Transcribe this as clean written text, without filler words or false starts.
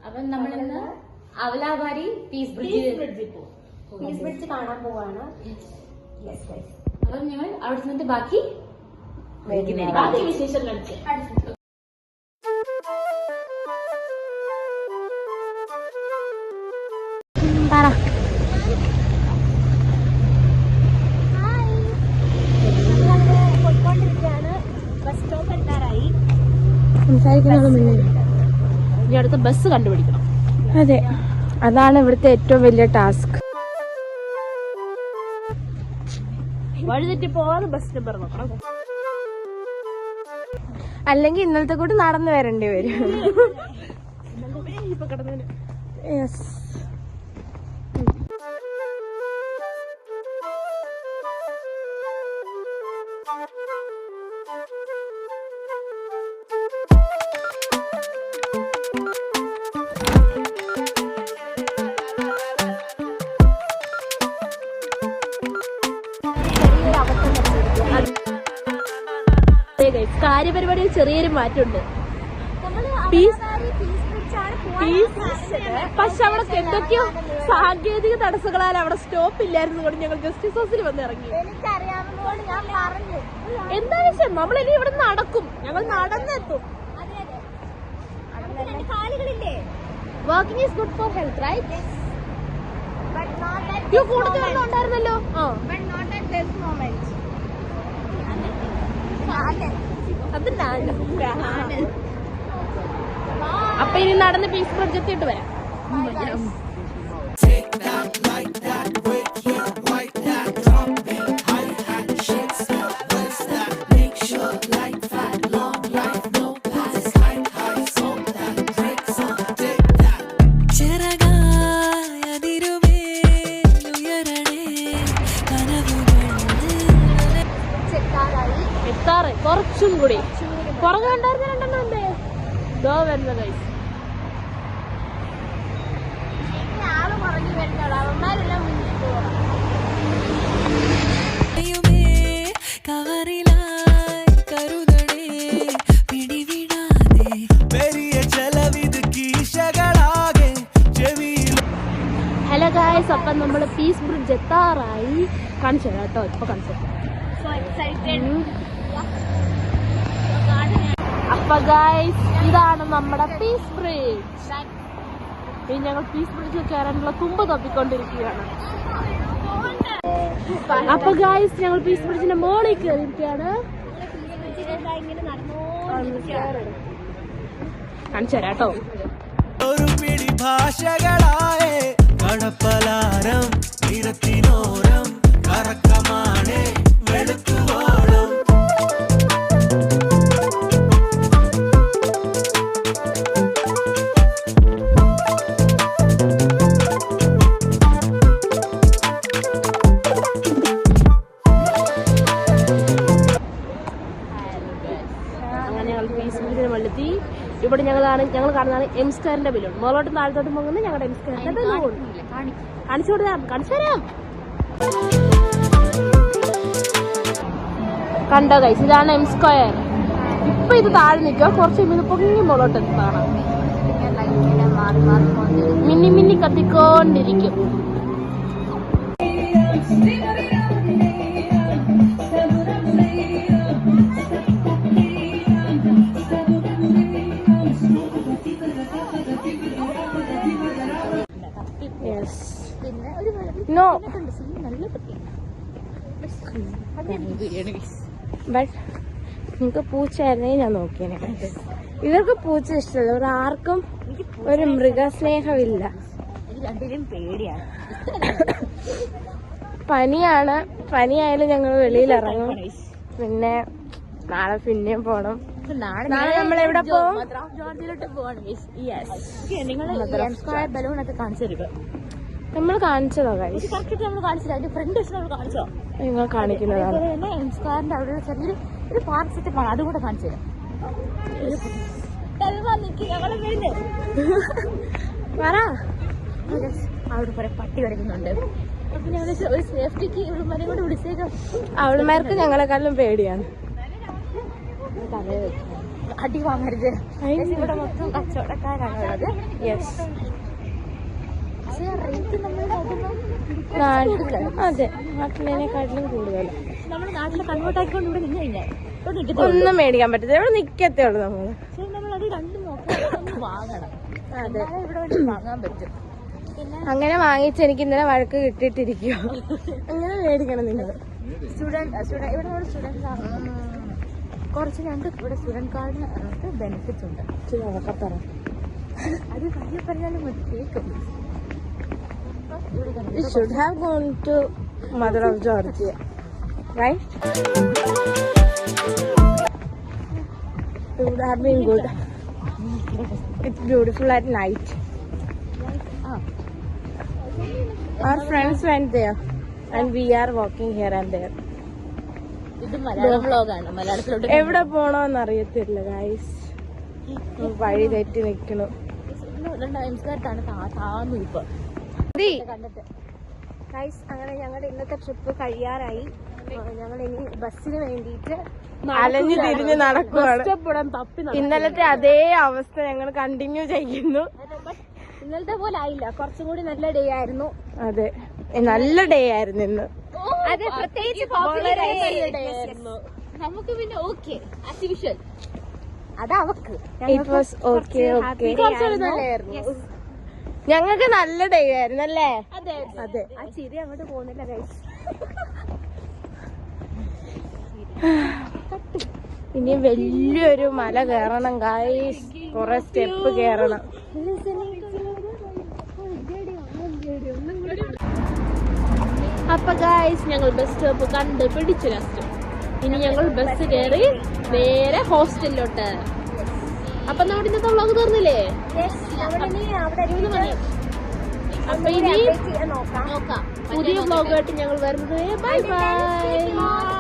അപ്പം നമ്മളിന്ന് അവലാബാരി piece bridge കാണാൻ പോവാണ്. അപ്പം ഞങ്ങൾ അവിടെ ചെന്നിട്ട് ബാക്കി വിശേഷം കളിച്ച് ഇനി അടുത്ത ബസ് കണ്ടുപിടിക്കണം. അതെ, അതാണ് ഇവിടുത്തെ ഏറ്റവും വലിയ ടാസ്ക്. വഴിതെറ്റി പോവാതെ ബസ് നമ്പർ നോക്കണം. അല്ലെങ്കിൽ ഇന്നലത്തെ കൂടി നടന്നു വരേണ്ടി വരും. യെസ്. കാര്യപരിപാടിയിൽ ചെറിയൊരു മാറ്റമുണ്ട്. പക്ഷെ അവിടെ എന്തൊക്കെയോ സാങ്കേതിക തടസ്സങ്ങളാൽ അവിടെ സ്റ്റോപ്പ് ഇല്ലായിരുന്നു കൊണ്ട് ഞങ്ങൾ ജസ്റ്റിസ് ഹൗസിൽ വന്ന് ഇറങ്ങി. എന്താ വിഷയം? നമ്മളിനി ഇവിടെ നടക്കും, ഞങ്ങൾ നടന്നെത്തും. Walking is good for health, right? കൂടുതൽ ഉണ്ടായിരുന്നല്ലോ. അപ്പൊ ഇനി നടന്ന് പീസ് ബ്രിഡ്ജ് എത്തിയിട്ട് വരാം. കുറച്ചും കൂടി പുറകെ ഉണ്ടായിരുന്ന രണ്ടെണ്ണം എന്തേ ദോ വരുന്ന ഗൈസ്. ആള് പുറകെ വരുന്നതാണ്, അവന്മാരെല്ലാം മുന്നിൽ പോകണം. ഹലോ ഗൈസ്, അപ്പം നമ്മള് പീസ് ബ്രിഡ്ജ് എത്താറായി. കാണിച്ചു തരാം കേട്ടോ, ഇപ്പൊ കാണിച്ചു തരാം. അപ്പൊ ഗൈസ്, ഇതാണ് നമ്മുടെ പീസ് ബ്രിഡ്ജ്. ഇനി ഞങ്ങൾ പീസ് ബ്രിഡ്ജ് കയറാനുള്ള തുമ്പ് തപ്പിക്കൊണ്ടിരിക്കുകയാണ്. അപ്പൊ ഗൈസ്, ഞങ്ങൾ പീസ് ബ്രിഡ്ജിന്റെ മോളിൽ കയറിയിരിക്കുകയാണ്. കാണിച്ചു തരാം കേട്ടോ. ഒരു പിടി ഭാഷകളായേ കടപ്പലാരം നിരത്തിനോരം കറക്കമാണേ വെളുത്തുവോളം. ഇവിടെ ഞങ്ങൾ കാണുന്നതാണ് എം സ്ക്വയറിന്റെ ബലൂൺ. മുകളോട്ട് താഴത്തോട്ട് പോകുന്നത് ഞങ്ങളുടെ എം സ്ക്വയറിന്റെ ബലൂൺ. കാണിച്ചു കൊടുക്കാം, കാണിച്ചു തരാം. കണ്ടോ ഗൈസ്, ഇതാണ് എം സ്ക്വയർ. ഇപ്പൊ ഇത് താഴെ നിൽക്കുക, കുറച്ച് ഇത് പൊങ്ങി മുകളോട്ട് എത്താണ്. മിന്നി മിന്നി കത്തിക്കൊണ്ടിരിക്കും. നിങ്ങക്ക് പൂച്ചയായിരുന്നേ ഞാൻ നോക്കിയേനെ. ഇവർക്ക് പൂച്ച ഇഷ്ടമല്ല, ഇവർ ആർക്കും ഒരു മൃഗസ്നേഹമില്ല. പേടിയാണ്. പനിയായാലും ഞങ്ങൾ വെളിയിൽ ഇറങ്ങും. പിന്നെ നാളെ പിന്നെയും പോണം. നാളെ നമ്മൾ എവിടെ പോകും? ജോർജിലോട്ട് പോവാണ്. നിങ്ങൾ ബലൂൺ ഒക്കെ കാണിച്ചു തരിക. നമ്മൾ കാണിച്ചതോ കാര്യം നമ്മൾ കാണിച്ചില്ല, അതിന്റെ ഫ്രണ്ട് നമ്മൾ കാണിച്ചോ? നിങ്ങൾ കാണിക്കുന്നതാണ്. എംസ്കാറിന്റെ അവിടെ ചെറിയൊരു പാർക്ക് സെറ്റപ്പാണ്, അതുകൂടെ കാണിച്ചു തരാം. അവിടെ കുറെ പട്ടി കിടക്കുന്നുണ്ട്. അപ്പൊ ഞങ്ങൾ ഒരു സേഫ്റ്റിക്ക് ഇവളുമാരെ കൂടെ വിളിച്ചേക്കാം. അവളുമാർക്ക് ഞങ്ങളെക്കാളും പേടിയാണ്. അടി വാങ്ങരുത്. ഇവിടെ മൊത്തം കച്ചവടക്കാരാണ് ഉള്ളത്. യെസ്, പക്ഷേ റേറ്റ് നമ്മൾ നോക്കുമ്പോൾ അതെ, നാട്ടിലേക്കാട്ടിലും കൂടുതൽ. നമ്മുടെ നാട്ടിലെ കൺവേർട്ട് ആക്കിക്കൊണ്ട് ഇവിടെ നിന്ന് കഴിഞ്ഞാൽ ഒന്നും മേടിക്കാൻ പറ്റത്തില്ല, ഇവിടെ നിക്കത്തേ ഉള്ളു നമ്മള്. പക്ഷേ നമ്മളത് രണ്ടും നോക്കണം, വാങ്ങണം. അതെ, ഇവിടെ വേണ്ടി വാങ്ങാൻ പറ്റും. പിന്നെ അങ്ങനെ വാങ്ങിച്ച് എനിക്ക് ഇന്നലെ വഴക്ക് കിട്ടിയിട്ടിരിക്കുക. അങ്ങനെ മേടിക്കണം നിങ്ങൾ. ഇവിടെ നമ്മൾ സ്റ്റുഡൻസ് ആണ്. കുറച്ച് ഞങ്ങൾക്ക് ഇവിടെ സ്റ്റുഡന്റ് കാർഡിന് ബെനിഫിറ്റ്സ് ഉണ്ട്. അത് പയ്യെ പറഞ്ഞാലും മതി, കേൾക്കും. You should have gone to Mother of Georgia, right? It would have been good. It's beautiful at night. Our friends went there and we are walking here and there. ഇത് മലയാളം വ്ളോഗാണ്. മലയാളത്തിലോട്ട് എവിടെ പോണോന്ന് അറിയത്തില്ല ഗൈസ്, വഴി തെറ്റി നിൽക്കണു. എംസ്കാർട്ടാണ് താന്നു ഇപ്പൊ കണ്ടിട്ട്. ഗൈസ്, അങ്ങനെ ഞങ്ങളുടെ ഇന്നത്തെ ട്രിപ്പ് കഴിയാറായി. ഞങ്ങൾ ഇനി ബസ്സിന് വേണ്ടിയിട്ട് അലഞ്ഞു തിരിഞ്ഞ് നടക്കുവാണ്. ഇന്നലത്തെ അതേ അവസ്ഥ ഞങ്ങൾ കണ്ടിന്യൂ ചെയ്യുന്നു. ഇന്നലത്തെ പോലെ ആയില്ല, കുറച്ചും കൂടി നല്ല ഡേ ആയിരുന്നു. അതെ, നല്ല ഡേ ആയിരുന്നു ഇന്ന്. അതെ, പ്രത്യേകിച്ച് നമുക്ക് പിന്നെ ഓക്കെ ആസ് യൂഷ്വൽ. അത് അവക്ക് ഇറ്റ് വാസ് ഓക്കെ. ഞങ്ങൾക്ക് നല്ല ഡേ ആയിരുന്നു അല്ലേ? അതെ. ആ ചിരി അങ്ങോട്ട് പോകുന്നില്ല ഗൈസ്. ഇനി വലിയൊരു മല കയറണം ഗൈസ്, കുറെ സ്റ്റെപ്പ് കയറണം. അപ്പൊ ഗൈസ്, ഞങ്ങൾ ബസ് സ്റ്റോപ്പ് കണ്ട് പിടിച്ചു ലാസ്റ്റ്. ഇനി ഞങ്ങൾ ബസ് കയറി നേരെ ഹോസ്റ്റലിലോട്ട്. അപ്പൊ നമ്മുടെ ഇന്നത്തെ വ്ളോഗ് തീർന്നില്ലേ? അപ്പൊ ഇനി നോക്കാം. പുതിയ വ്ളോഗായിട്ട് ഞങ്ങൾ വരുന്നത്. Bye bye.